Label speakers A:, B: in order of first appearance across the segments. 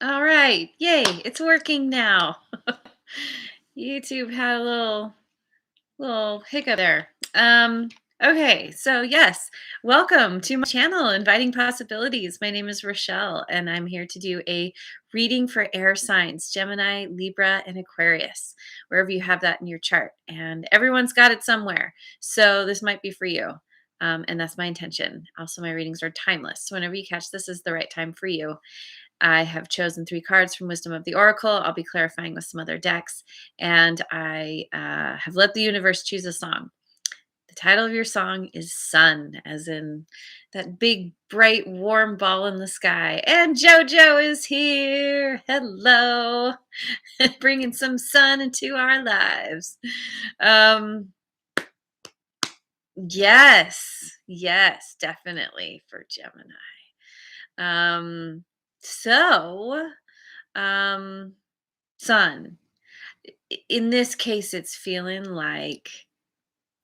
A: All right. Yay, it's working now. YouTube had a little hiccup there. Okay, so yes, welcome to my channel, Inviting Possibilities. My name is Rochelle, and I'm here to do a reading for air signs, Gemini, Libra, and Aquarius, wherever you have that in your chart. And everyone's got it somewhere. So this might be for you. And that's my intention. Also, my readings are timeless. So whenever you catch this is the right time for you. I have chosen 3 cards from Wisdom of the Oracle. I'll be clarifying with some other decks. And I have let the universe choose a song. The title of your song is Sun, as in that big, bright, warm ball in the sky. And JoJo is here. Hello. Bringing some sun into our lives. Um, yes, definitely for Gemini. Um, so, um, Sun. In this case, it's feeling like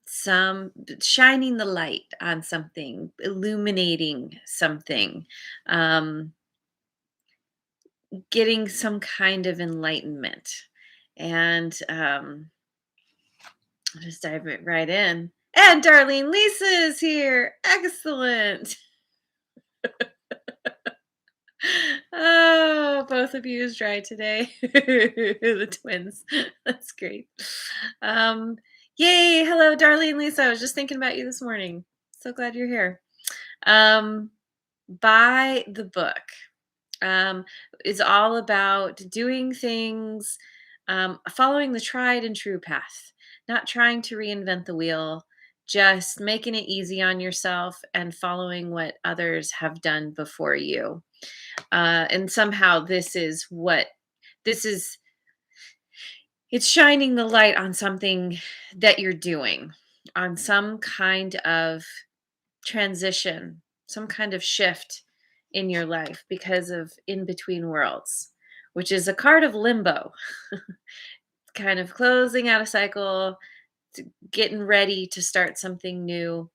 A: some shining the light on something, illuminating something, um, getting some kind of enlightenment. And I'll just dive it right in. And Darlene Lisa is here. Excellent. Oh, both of you is dry today. The twins. That's great. Um, Yay. Hello, Darlene Lisa. I was just thinking about you this morning. So glad you're here. Um, Buy the book. Is all about doing things, following the tried and true path, not trying to reinvent the wheel, just making it easy on yourself and following what others have done before you. And somehow this is it's shining the light on something that you're doing, on some kind of transition, some kind of shift in your life because of in between worlds, which is a card of limbo. Kind of closing out a cycle, getting ready to start something new,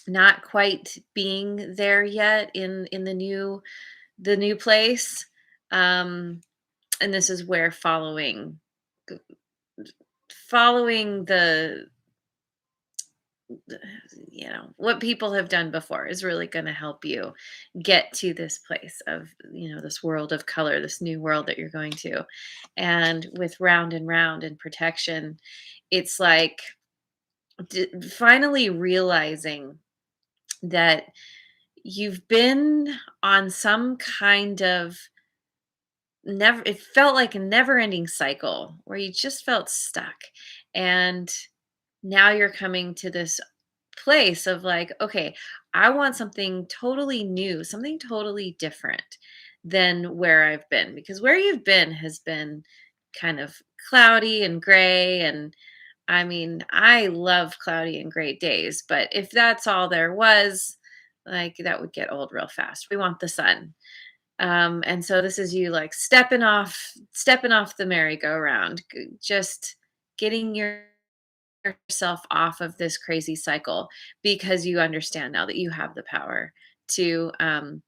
A: not quite being there yet in the new place. um and this is where following what people have done before is really going to help you get to this place of this world of color, this new world that you're going to. And with round and round and protection, it's like finally realizing that you've been on some kind of never it felt like a never ending cycle where you just felt stuck. And now you're coming to this place of like, okay, I want something totally new, something totally different than where I've been, because where you've been has been kind of cloudy and gray. And I mean, I love cloudy and gray days, but if that's all there was, like, that would get old real fast. We want the sun. And so this is you like stepping off the merry-go-round, just getting yourself off of this crazy cycle, because you understand now that you have the power to um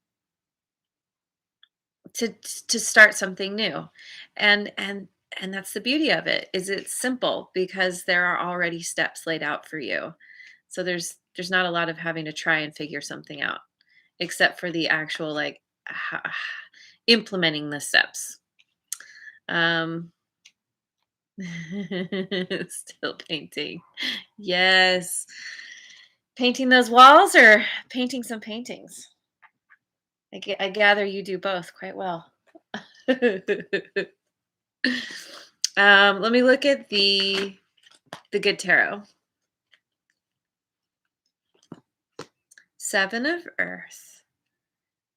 A: to start something new. And that's the beauty of it, is it's simple because there are already steps laid out for you. So there's not a lot of having to try and figure something out, except for the actual like implementing the steps. um Still painting. Yes. Painting those walls or painting some paintings? I gather you do both quite well. Let me look at the good tarot. 7 of Earth.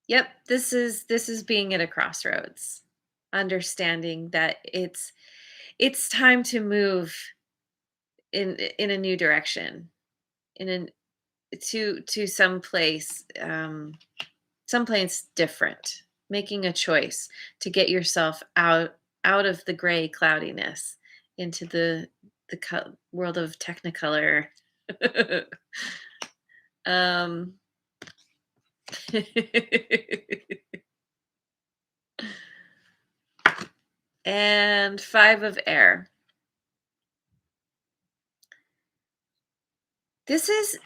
A: Yep, this is being at a crossroads. Understanding that it's time to move in a new direction, in an to someplace different, making a choice to get yourself out of the gray cloudiness into the world of technicolor. um and 5 of air. This is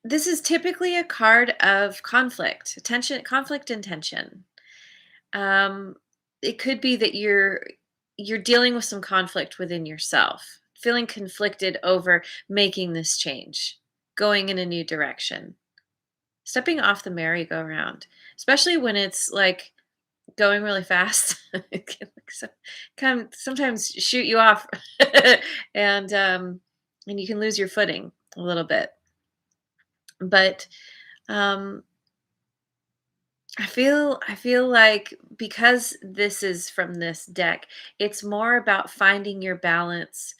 A: this is typically a card of conflict and tension. Um, it could be that you're dealing with some conflict within yourself, feeling conflicted over making this change, going in a new direction, stepping off the merry-go-round, especially when it's like going really fast. It can like sometimes shoot you off, and and you can lose your footing a little bit. But um, I feel like because this is from this deck, it's more about finding your balance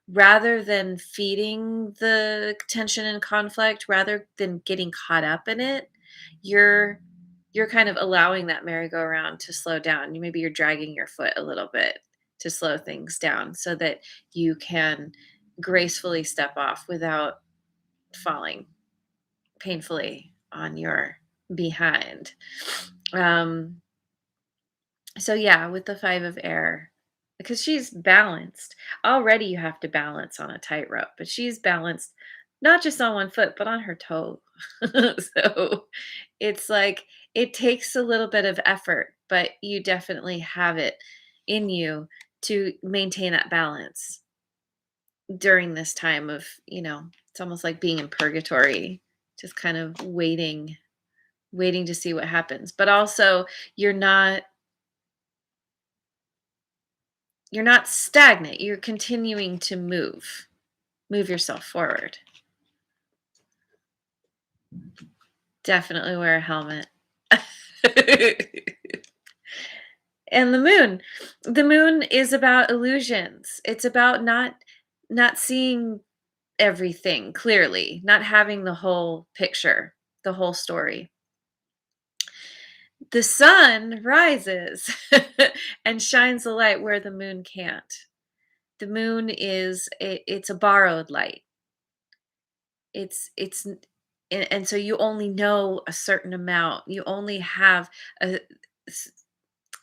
A: rather than feeding the tension and conflict, rather than getting caught up in it. You're you're kind of allowing that merry-go-round to slow down. Maybe you're dragging your foot a little bit to slow things down so that you can gracefully step off without falling painfully on your behind. Um, so yeah, with the 5 of air, because she's balanced. Already you have to balance on a tightrope, but she's balanced not just on one foot, but on her toe. So it's like it takes a little bit of effort, but you definitely have it in you to maintain that balance during this time of, it's almost like being in purgatory, just kind of waiting to see what happens. But also you're not you're not stagnant. You're continuing to move yourself forward. Definitely wear a helmet. And the moon is about illusions. It's about not seeing everything clearly, not having the whole picture, the whole story. The sun rises and shines the light where the moon can't. The moon it's a borrowed light. It's and so you only know a certain amount. You only have a s-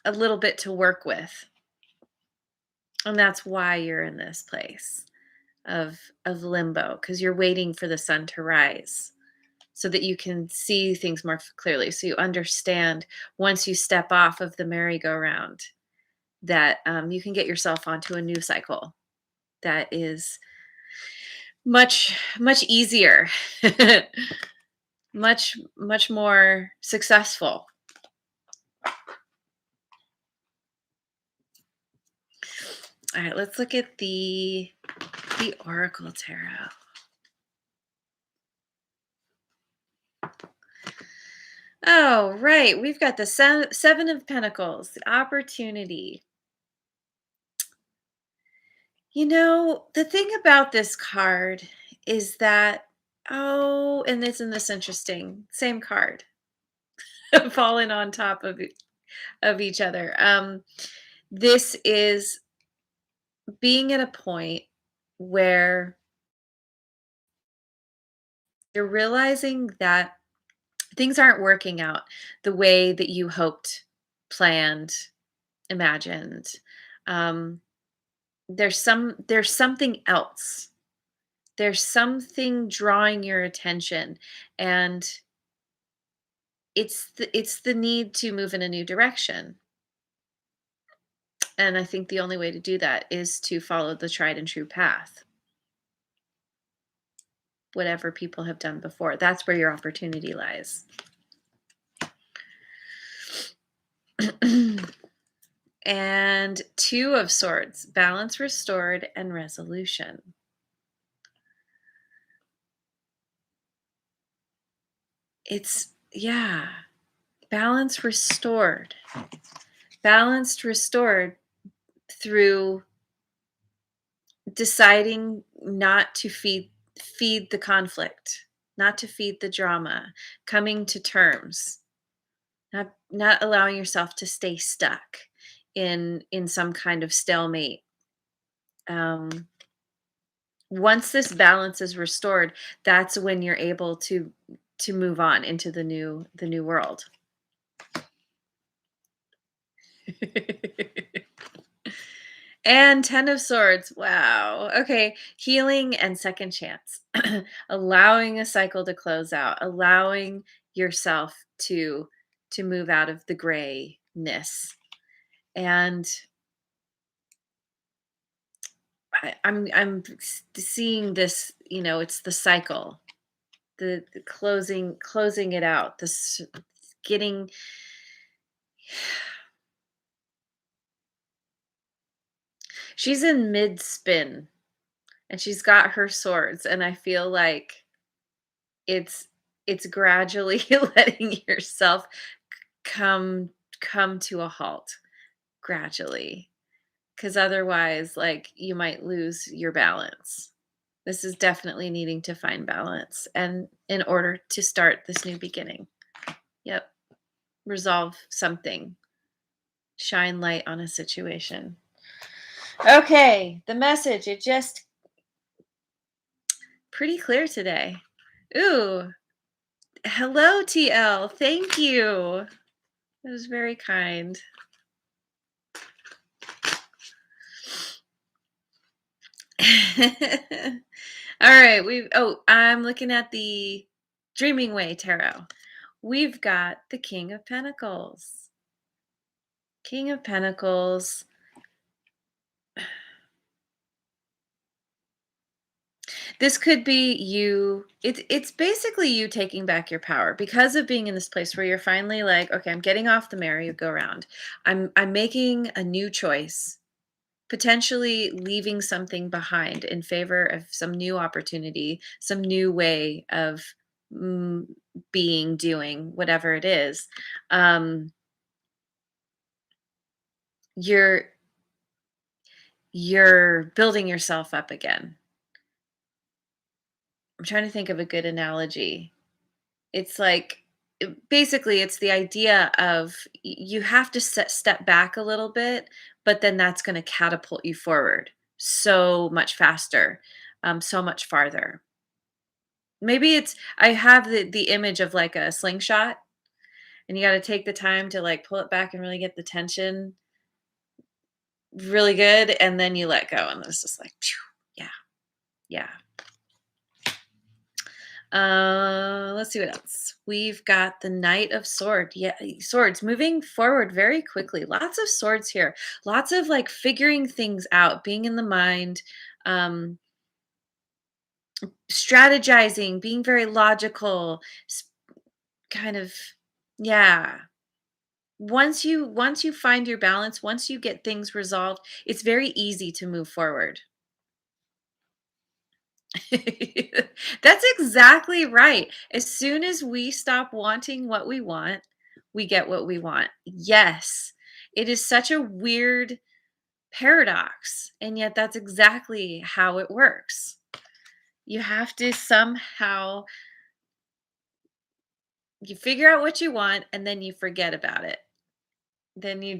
A: a little bit to work with. And that's why you're in this place of limbo, because you're waiting for the sun to rise so that you can see things more clearly, so you understand once you step off of the merry-go-round that you can get yourself onto a new cycle that is much easier, much more successful. All right, let's look at the Oracle Tarot. Oh, right. We've got the Seven of Pentacles, the opportunity. The thing about this card is that, oh, and isn't this interesting? Same card falling on top of each other. This is being at a point where you're realizing that things aren't working out the way that you hoped, planned, imagined. Um, there's something else. There's something drawing your attention, and it's the need to move in a new direction. And I think the only way to do that is to follow the tried and true path, whatever people have done before. That's where your opportunity lies. And 2 of Swords, balance restored and resolution. It's, yeah, balance restored. Balanced restored through deciding not to feed the conflict, not to feed the drama, coming to terms, not allowing yourself to stay stuck in some kind of stalemate. Um, Once this balance is restored, that's when you're able to move on into the new world. And 10 of swords. Wow. Okay. Healing and second chance. Allowing a cycle to close out, allowing yourself to move out of the grayness. And I'm seeing this, it's the cycle, the closing it out, this getting. She's in mid spin and she's got her swords, and I feel like it's it's gradually letting yourself come come to a halt gradually, because otherwise, like, you might lose your balance. This is definitely needing to find balance and in order to start this new beginning. Yep. Resolve something. Shine light on a situation. Okay, the message, it just pretty clear today. Ooh, hello TL. Thank you. That was very kind. All right, I'm looking at the Dreaming Way tarot. We've got the King of Pentacles. King of Pentacles. This could be you. It's basically you taking back your power because of being in this place where you're finally like, okay, I'm getting off the merry-go-round. I'm making a new choice, potentially leaving something behind in favor of some new opportunity, some new way of mm, being, doing whatever it is. Um, you're you're building yourself up again. I'm trying to think of a good analogy. It's like basically it's the idea of you have to step back a little bit, but then that's going to catapult you forward so much faster, so much farther. Maybe it's I have the image of like a slingshot, and you got to take the time to like pull it back and really get the tension really good, and then you let go, and it's just like, phew, yeah, yeah. Let's see what else. We've got the Knight of Sword. Yeah, swords moving forward very quickly. Lots of swords here. Lots of like figuring things out, being in the mind, um, strategizing, being very logical, kind of, yeah. Once you find your balance, once you get things resolved, it's very easy to move forward. That's exactly right. As soon as we stop wanting what we want, we get what we want. Yes. It is such a weird paradox, and yet that's exactly how it works. You have to somehow you figure out what you want and then you forget about it. Then you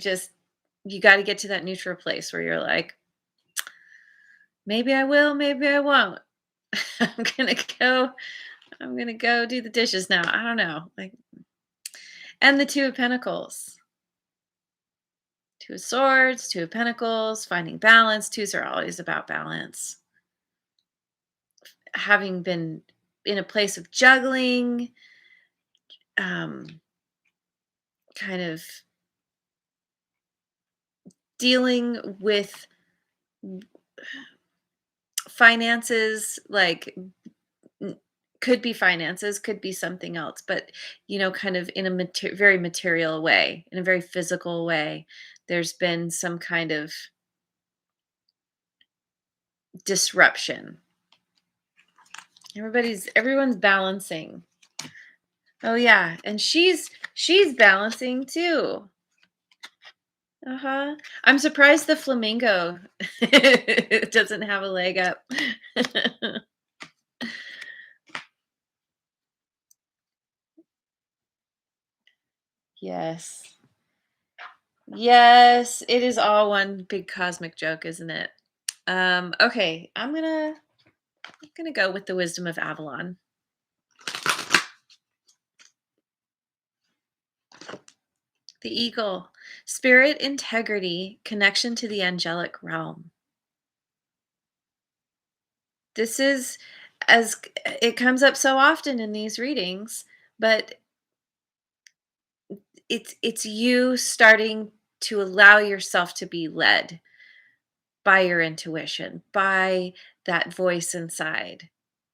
A: got to get to that neutral place where you're like, maybe I will, maybe I won't. I'm going to go I'm going to go do the dishes now. I don't know. Like, and the 2 of Pentacles. 2 of Swords, 2 of Pentacles, finding balance. Twos are always about balance. Having been in a place of juggling, um, kind of dealing with finances, like could be finances, could be something else, but kind of in a very material way, in a very physical way. There's been some kind of disruption. Everyone's balancing. Oh yeah, and she's balancing too. Uh-huh. I'm surprised the flamingo doesn't have a leg up. Yes. Yes, it is all one big cosmic joke, isn't it? Okay, I'm gonna go with the wisdom of Avalon. The eagle, spirit integrity, connection to the angelic realm. This is as it comes up so often in these readings, but it's you starting to allow yourself to be led by your intuition, by that voice inside,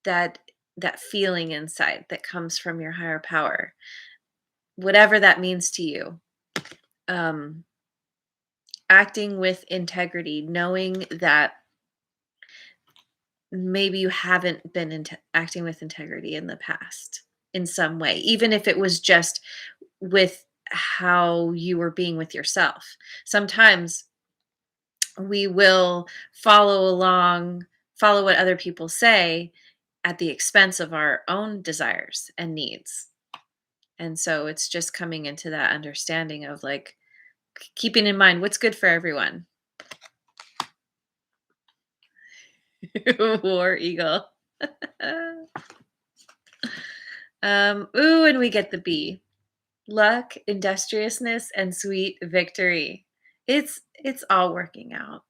A: that that feeling inside that comes from your higher power, whatever that means to you. Um, Acting with integrity, knowing that maybe you haven't been acting with integrity in the past in some way, even if it was just with how you were being with yourself. Sometimes we will follow along, follow what other people say at the expense of our own desires and needs. And so it's just coming into that understanding of like keeping in mind what's good for everyone. War eagle. Ooh, and we get the B. Luck, industriousness, and sweet victory. It's all working out.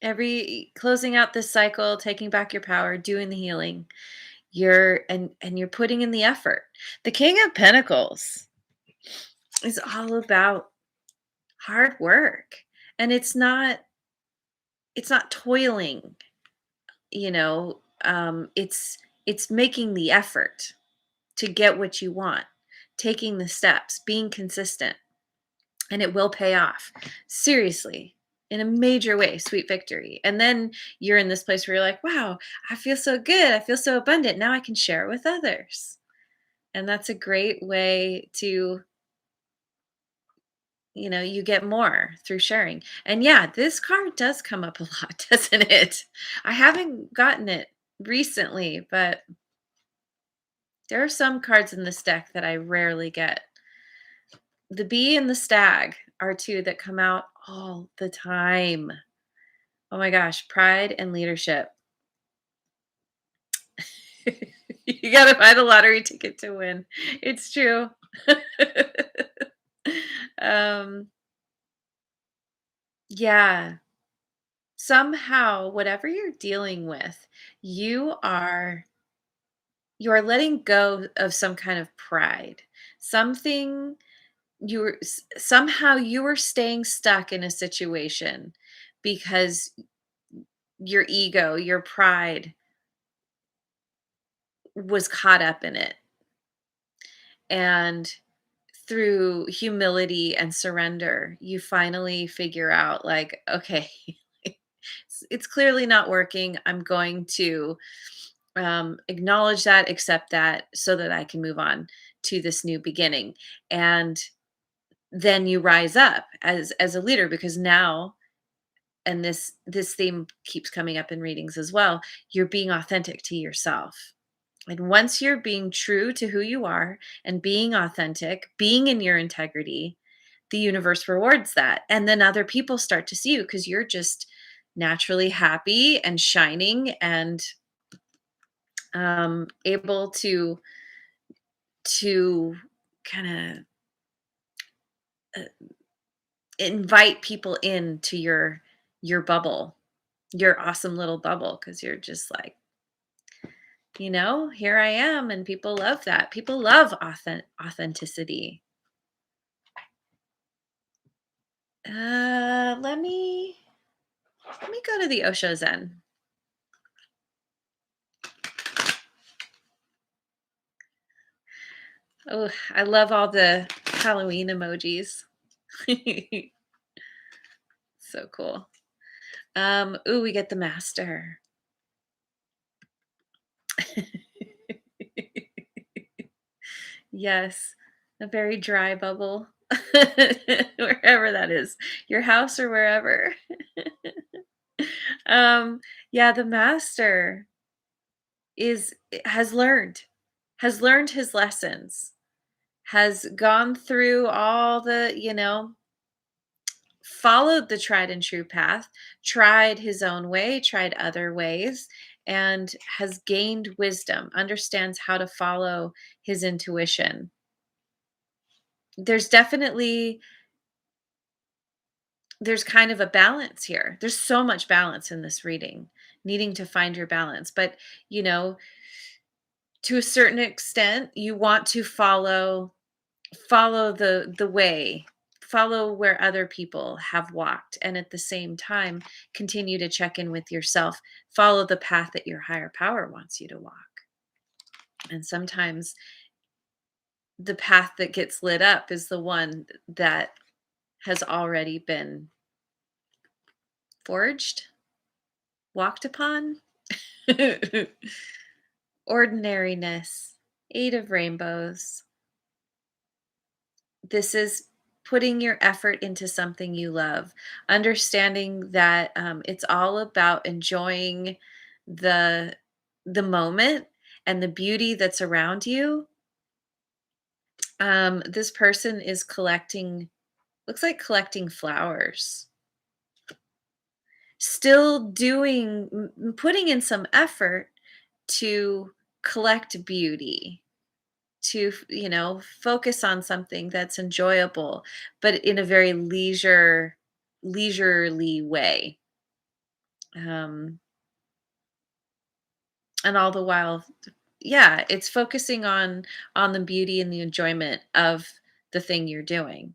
A: Every closing out this cycle, taking back your power, doing the healing. And you're putting in the effort. The King of Pentacles is all about hard work. And it's not toiling, it's making the effort to get what you want, taking the steps, being consistent, and it will pay off. Seriously, in a major way, sweet victory. And then you're in this place where you're like, wow, I feel so good. I feel so abundant. Now I can share it with others. And that's a great way to, you get more through sharing. And yeah, this card does come up a lot, doesn't it? I haven't gotten it recently, but there are some cards in this deck that I rarely get. The bee and the stag are two that come out all the time. Oh my gosh, pride and leadership. You got to buy the lottery ticket to win. It's true. um, yeah. Somehow, whatever you're dealing with, you are you are letting go of some kind of pride. Something somehow you were staying stuck in a situation because your ego, your pride was caught up in it. And through humility and surrender, you finally figure out, like, okay, it's clearly not working. I'm going to acknowledge that, accept that, so that I can move on to this new beginning. And then you rise up as a leader, because now, and this theme keeps coming up in readings as well, you're being authentic to yourself. And once you're being true to who you are and being authentic, being in your integrity, the universe rewards that. And then other people start to see you because you're just naturally happy and shining and able to kind of invite people into your bubble, your awesome little bubble, because you're just like, here I am, and people love that. People love authenticity. Let me go to the Osho Zen. Oh, I love all the Halloween emojis. So cool. Ooh, we get the Master. Yes, a very dry bubble. Wherever that is, your house or wherever. um, yeah, the Master is has learned his lessons, has gone through all the, followed the tried and true path, tried his own way, tried other ways, and has gained wisdom, understands how to follow his intuition. there's definitely there's kind of a balance here. There's so much balance in this reading, needing to find your balance. But, you know, to a certain extent, you want to follow the way, follow where other people have walked, and at the same time continue to check in with yourself, follow the path that your higher power wants you to walk. And sometimes the path that gets lit up is the one that has already been forged, walked upon. Ordinariness, 8 of rainbows. This is putting your effort into something you love, understanding that it's all about enjoying the moment and the beauty that's around you. This person is collecting, looks like collecting flowers, still putting in some effort to collect beauty, to focus on something that's enjoyable, but in a very leisurely way, um and all the while, yeah, it's focusing on the beauty and the enjoyment of the thing you're doing.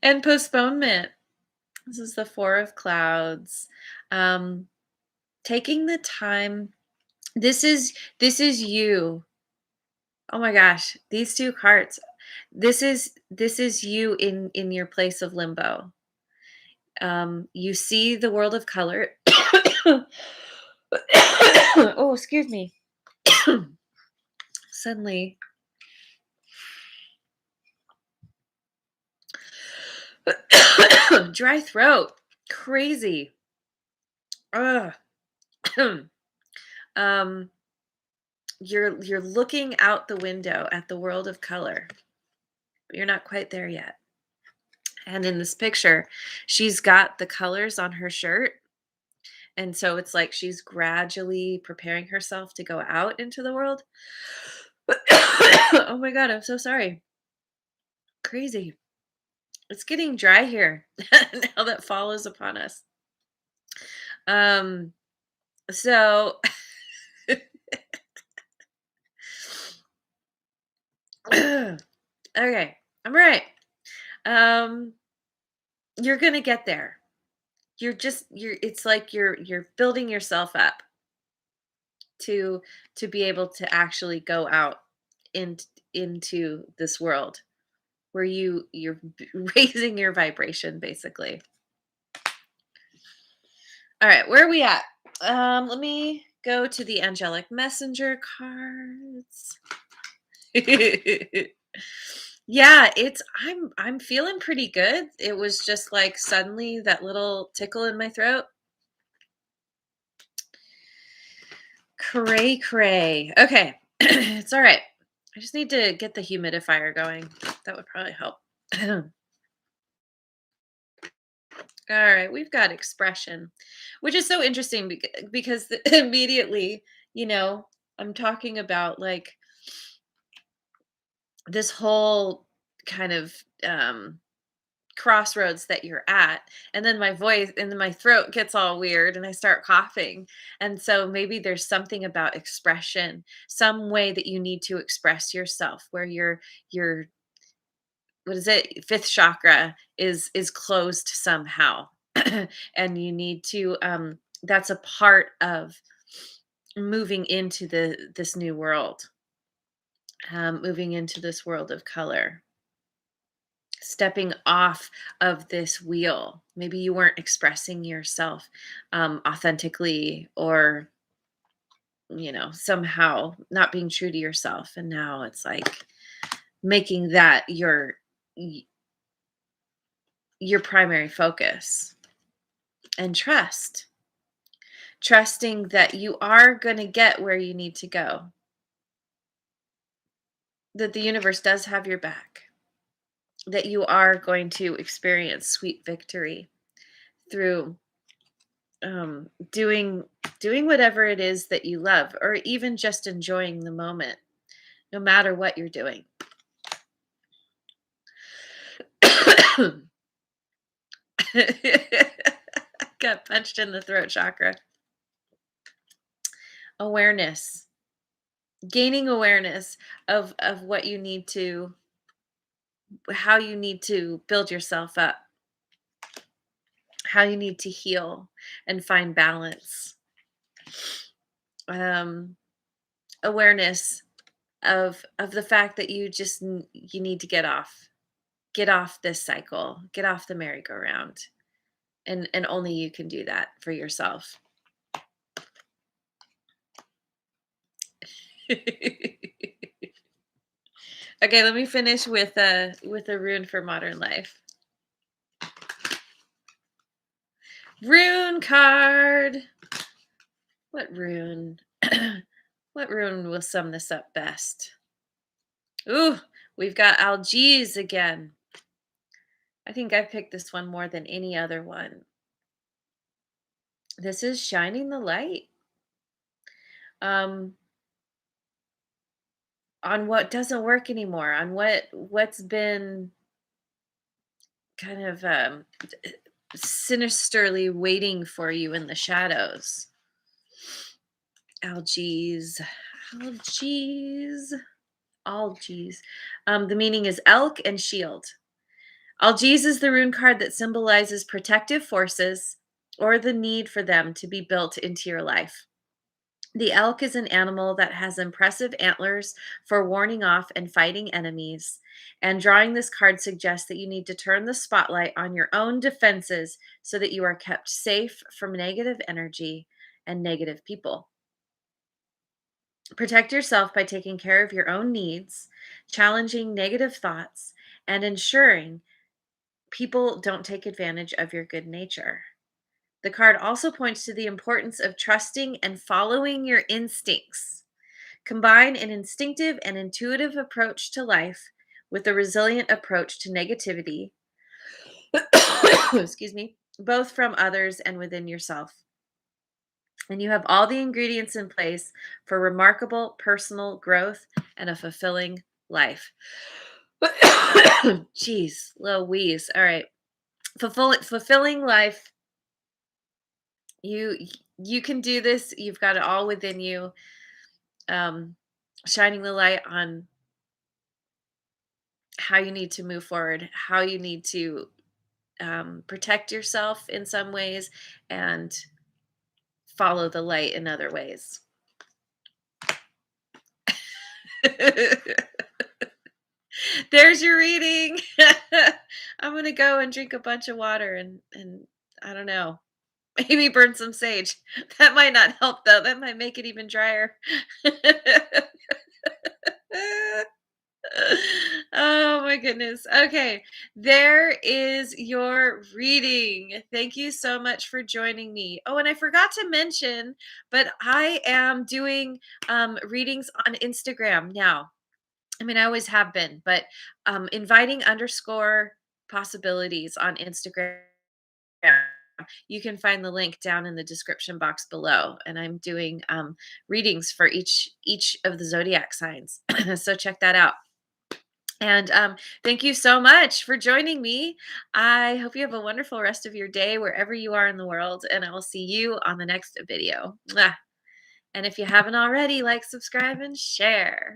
A: And postponement, this is the 4 of clouds. um Taking the time, this is you. Oh my gosh, these 2 cards. This is you in your place of limbo. You see the world of color. Oh, excuse me. Suddenly, dry throat. Crazy. Ugh. um, you're looking out the window at the world of color, but you're not quite there yet. And in this picture, she's got the colors on her shirt. And so it's like she's gradually preparing herself to go out into the world. Oh my God, I'm so sorry. Crazy. It's getting dry here now that fall is upon us. Um, so okay, I'm right. Um, you're gonna get there. You're it's like you're building yourself up to be able to actually go out in, into this world where raising your vibration, basically. All right, where are we at? Let me go to the angelic messenger cards. Yeah, I'm feeling pretty good. It was just like suddenly that little tickle in my throat. Cray cray. Okay. It's all right. I just need to get the humidifier going. That would probably help. All right, we've got expression, which is so interesting because immediately, you know, I'm talking about like this whole kind of crossroads that you're at, and then my voice and then my throat gets all weird and I start coughing. And so maybe there's something about expression, some way that you need to express yourself where your what is it, fifth chakra is closed somehow. And you need to that's a part of moving into this new world, moving into this world of color, stepping off of this wheel. Maybe you weren't expressing yourself authentically, or somehow not being true to yourself, and now it's like making that your primary focus. And trusting that you are going to get where you need to go, that the universe does have your back, that you are going to experience sweet victory through doing whatever it is that you love, or even just enjoying the moment, no matter what you're doing. Got punched in the throat chakra. Awareness, gaining awareness of what you need to, how you need to build yourself up, how you need to heal and find balance. Um, Awareness of the fact that you need to get off this cycle, get off the merry-go-round, and only you can do that for yourself. Okay, let me finish with a rune for modern life. Rune card. What rune? What rune will sum this up best? Ooh, we've got Algiz again. I think I picked this one more than any other one. This is shining the light um, on what doesn't work anymore, on what's been kind of sinisterly waiting for you in the shadows. Algiz, Algiz, Algiz. The meaning is elk and shield. Algiz is the rune card that symbolizes protective forces or the need for them to be built into your life. The elk is an animal that has impressive antlers for warning off and fighting enemies. And drawing this card suggests that you need to turn the spotlight on your own defenses so that you are kept safe from negative energy and negative people. Protect yourself by taking care of your own needs, challenging negative thoughts, and ensuring people don't take advantage of your good nature. The card also points to the importance of trusting and following your instincts. Combine an instinctive and intuitive approach to life with a resilient approach to negativity, excuse me, both from others and within yourself. And you have all the ingredients in place for remarkable personal growth and a fulfilling life. Jeez, Louise. All right. Fulfilling life. You you can do this. You've got it all within you. Um, Shining the light on how you need to move forward, how you need to protect yourself in some ways, and follow the light in other ways. There's your reading. I'm gonna go and drink a bunch of water and I don't know, maybe burn some sage. That might not help though. That might make it even drier. Oh my goodness. Okay. There is your reading. Thank you so much for joining me. Oh, and I forgot to mention, but I am doing readings on Instagram now. I mean, I always have been, but inviting underscore possibilities on Instagram. You can find the link down in the description box below, and I'm doing readings for each of the zodiac signs. So check that out. And thank you so much for joining me. I hope you have a wonderful rest of your day wherever you are in the world, and I will see you on the next video. Mwah. And if you haven't already, like, subscribe, and share.